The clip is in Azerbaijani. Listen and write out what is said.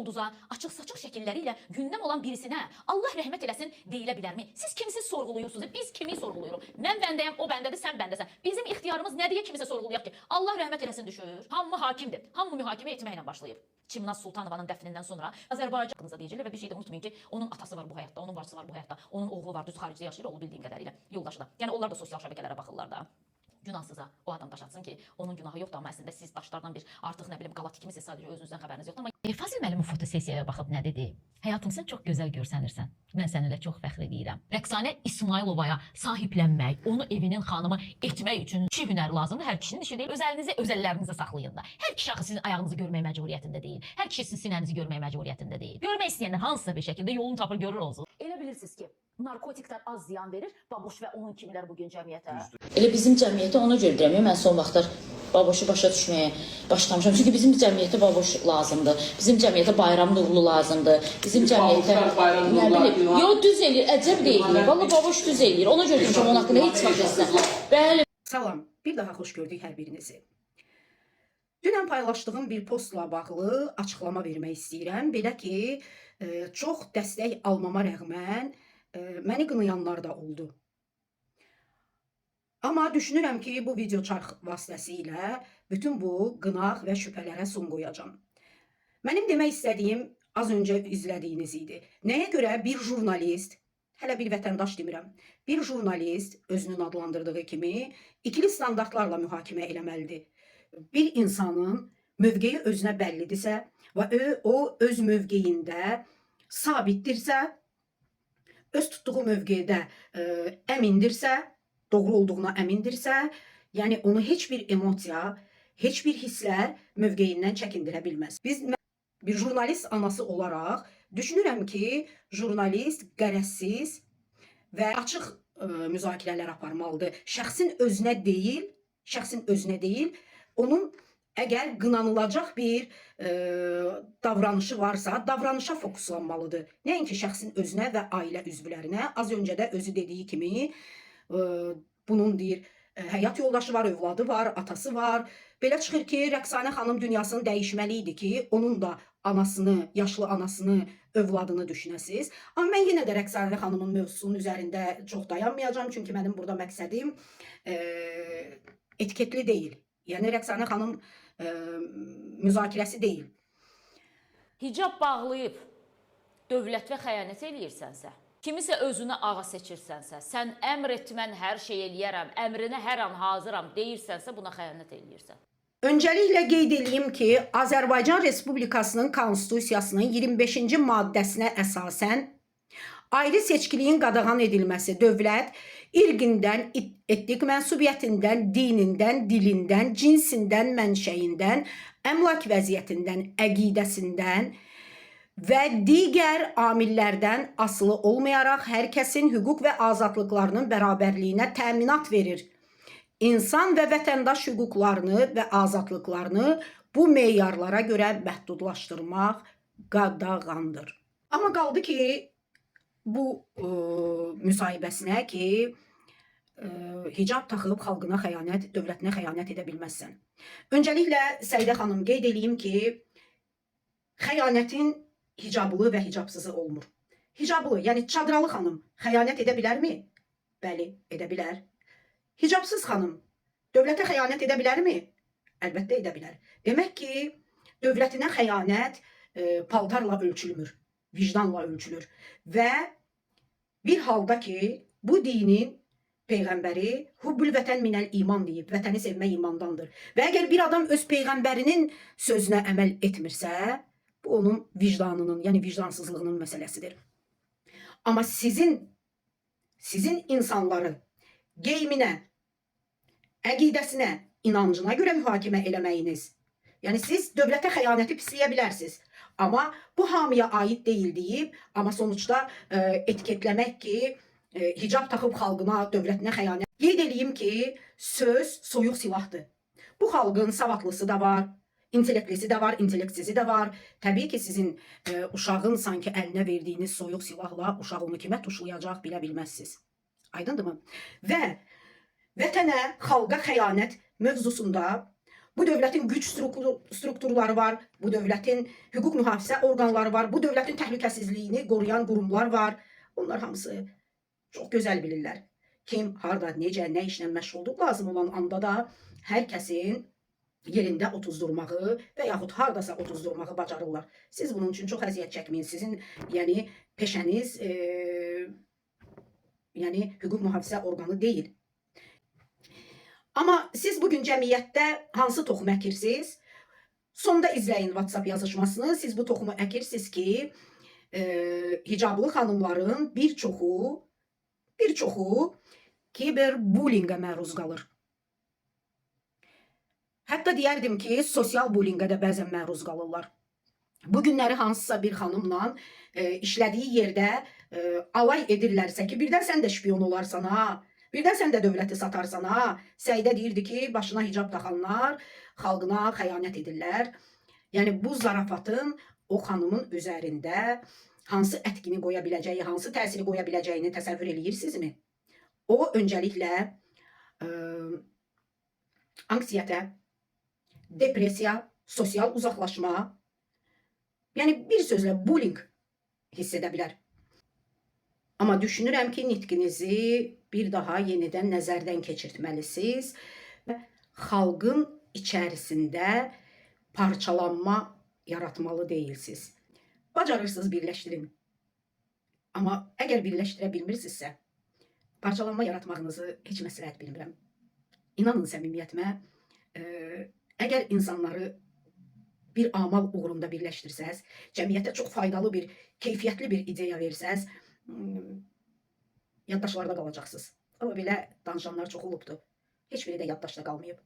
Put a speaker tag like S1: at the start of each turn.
S1: Ulduza açıq-saçıq şəkilləriyle gündəm olan birisinə Allah rəhmət eləsin deyilə bilərmi? Siz kimsiz sorğuluyursunuz? Biz kimi sorğuluyuruq? Mən bəndəyəm, o bəndədir, sən bəndəsən. Bizim ixtiyarımız nə deyə kimisə sorğulayaq ki? Allah rəhmət eləsin düşür. Hamı hakimdir. Hamı mühakimə etməklə başlayıb. Çimnaz Sultanovanın dəfnindən sonra Azərbaycan haqqında deyəcəklər və bir şey də unutmayın ki, onun atası var bu həyatda, onun bacısı var bu həyatda, onun oğlu var, düz xaricdə yaşayır, oğlu bildiyim qədərilə yoldaşı da. Yəni onlar da sosial şəbəkələrə baxırlar da. Günahsıza o adam daş atsın ki, onun günahı yoxdur, amma əslində siz daşlardan bir artıq nə bilim qala tikmisiniz, sadəcə özünüzdən xəbəriniz yoxdur. Amma Fazil müəllimin fotosessiyaya baxıb nə dedi? Həyatım sən çox gözəl görsənirsən. Mən səninlə çox fəxr edirəm. Rəqsanə İsmailovaya sahiblənmək, onu evinin xanımı etmək üçün iki hünər lazımdır. Hər kişinin işi deyil. Öz əlinizi öz əllərinizə saxlayın da. Hər kişi axı sizin ayağınızı görmək məcburiyyətində deyil. Hər kişi sizin sinənizi görmək məcburiyyətində deyil. Görmək istəyənlər hansısa bir şəkildə yolunu tapır, görür olsun. Elə bilirsiniz ki, narkotiklər az ziyan verir, babuş və onun kimilər bugün cəmiyyətə.
S2: Elə bizim cəmiyyətə ona görə deyirəm. Mən son vaxtlar baboşu başa düşməyə başlamışam. Çünki bizim cəmiyyətə baboş lazımdır. Bizim cəmiyyətə bayram nurlu lazımdır. Bizim cəmiyyətə nə bilim, yo düz eləyir, əcəb deyil. Vallahi baboş düz eləyir. Ona görə demişəm onun haqqında heç vaxt desən. Bəli.
S3: Salam, bir daha xoş gördük hər birinizi. Dünən paylaşdığım bir postla bağlı açıqlama vermək istəyirəm. Belə ki, çox dəstək almama rəğmən məni qınayanlar da oldu. Amma düşünürəm ki, bu video çarx vasitəsilə bütün bu qınaq və şübhələrə son qoyacağım. Mənim demək istədiyim az öncə izlədiyiniz idi. Nəyə görə bir jurnalist, hələ bir vətəndaş demirəm, bir jurnalist özünün adlandırdığı kimi ikili standartlarla mühakimə eləməlidir. Bir insanın mövqeyi özünə bəllidirsə və o öz mövqeyində sabitdirsə, öz tutduğu mövqedə əmindirsə, doğru olduğuna əmindirsə, yəni onu heç bir emosiya, heç bir hisslər mövqeyindən çəkindirə bilməz. Biz bir jurnalist anası olaraq düşünürəm ki, jurnalist qərəzsiz və açıq müzakirələr aparmalıdır. Şəxsin özünə deyil, onun əgər qınanılacaq bir davranışı varsa, davranışa fokuslanmalıdır. Nəinki şəxsin özünə və ailə üzvlərinə. Az öncə də özü dediyi kimi, bunun deyir, həyat yoldaşı var, övladı var, atası var. Belə çıxır ki, Rəqsanə xanım dünyasını dəyişməli idi ki, onun da anasını, yaşlı anasını, övladını düşünəsiz. Amma mən yenə də Rəqsanə xanımın mövzusunun üzərində çox dayanmayacağım. Çünki mənim burada məqsədim etiketli deyil. Yəni Rəqsanə xanım müzakirəsi deyil.
S1: Hicab bağlayıb dövlət və xəyanət eləyirsənsə, kimisə özünə ağa seçirsənsə, sən əmr et, mən hər şey eləyərəm, əmrinə hər an hazıram deyirsənsə, buna xəyanət eləyirsən.
S3: Öncəliklə qeyd edeyim ki, Azərbaycan Respublikasının Konstitusiyasının 25-ci maddəsinə əsasən ayrı seçkiliyin qadağan edilməsi dövlət irqindən, etnik mənsubiyyətindən, dinindən, dilindən, cinsindən, mənşəyindən, əmlak vəziyyətindən, əqidəsindən və digər amillərdən asılı olmayaraq hər kəsin hüquq və azadlıqlarının bərabərliyinə təminat verir. İnsan və vətəndaş hüquqlarını və azadlıqlarını bu meyarlara görə məhdudlaşdırmaq qadağandır. Amma qaldı ki, bu müsahibəsinə ki, hicab taxıb xalqına xəyanət, dövlətinə xəyanət edə bilməzsən. Öncəliklə Səidə xanım qeyd edeyim ki, xəyanətin hicablı və hicabsızı olmur. Hicablı, yəni çadralı xanım xəyanət edə bilərmi? Bəli, edə bilər. Hicabsız xanım dövlətə xəyanət edə bilərmi? Əlbəttə edə bilər. Demək ki, dövlətinə xəyanət paltarla ölçülmür, vicdanla ölçülür. Və bir halda ki, bu dinin Peyğəmbəri hubbül vətən minəl iman deyib, vətəni sevmək imandandır. Və əgər bir adam öz Peyğəmbərinin sözünə əməl etmirsə, bu onun vicdanının, yəni vicdansızlığının məsələsidir. Amma sizin insanları geyiminə, əqidəsinə, inancına görə mühakimə eləməyiniz, yəni siz dövlətə xəyanəti pisləyə bilərsiniz. Amma bu hamıya aid deyil deyib, amma sonuçda etiketləmək ki, hicab taxıb xalqına, dövlətinə xəyanət. Qeyd edeyim ki, söz soyuq silahdır. Bu xalqın savadlısı da var, intellektlisi də var, intellektsizi də var. Təbii ki, sizin uşağın sanki əlinə verdiyiniz soyuq silahla uşaq onu kimə tuşlayacaq bilə bilməzsiniz. Aydındır mı? Və vətənə, xalqa xəyanət mövzusunda Bu dövlətin güc strukturları var, bu dövlətin hüquq mühafizə orqanları var, bu dövlətin təhlükəsizliyini qoruyan qurumlar var. Onlar hamısı çox gözəl bilirlər. Kim, harda, necə, nə işlə məşğuldur, lazım olan anda da hər kəsin yerində otuzdurmağı və yaxud hardasa otuzdurmağı bacarırlar. Siz bunun üçün çox əziyyət çəkməyin. Sizin yəni peşəniz yəni hüquq mühafizə orqanı deyil. Amma siz bugün cəmiyyətdə hansı toxumu əkirsiniz? Sonda izləyin WhatsApp yazışmasını. Siz bu toxumu əkirsiniz ki, hicablı xanımların bir çoxu kiberbullyingə məruz qalır. Hətta deyərdim ki, sosial bullyingə də bəzən məruz qalırlar. Bu günləri hansısa bir xanımla işlədiyi yerdə alay edirlərsə ki, birdən sən də şpiyon olarsan ha, birdən sən də dövləti satarsan ha. Səidə deyirdi ki, başına hicab taxanlar xalqına xəyanət edirlər. Yəni bu zarafatın o xanımın üzərində hansı ətkini qoya biləcəyi, hansı təsiri qoya biləcəyini təsəvvür eləyirsinizmi? O öncəliklə anksiyətə, depresiya, sosial uzaqlaşma, yəni bir sözlə bullying hiss edə bilər. Amma düşünürəm ki, nitqinizi bir daha yenidən nəzərdən keçirtməlisiniz və xalqın içərisində parçalanma yaratmalı deyilsiniz. Bacarırsınız, birləşdirin. Amma əgər birləşdirə bilmirsinizsə, parçalanma yaratmağınızı heç məsləhət bilmirəm. İnanın səmimiyyətimə, əgər insanları bir amal uğrunda birləşdirsəz, cəmiyyətə çox faydalı bir, keyfiyyətli bir ideya versəz, yaddaşlarda qalacaqsınız. Amma belə danışanlar çox olubdur. Heç biri də yaddaşda qalmayıb.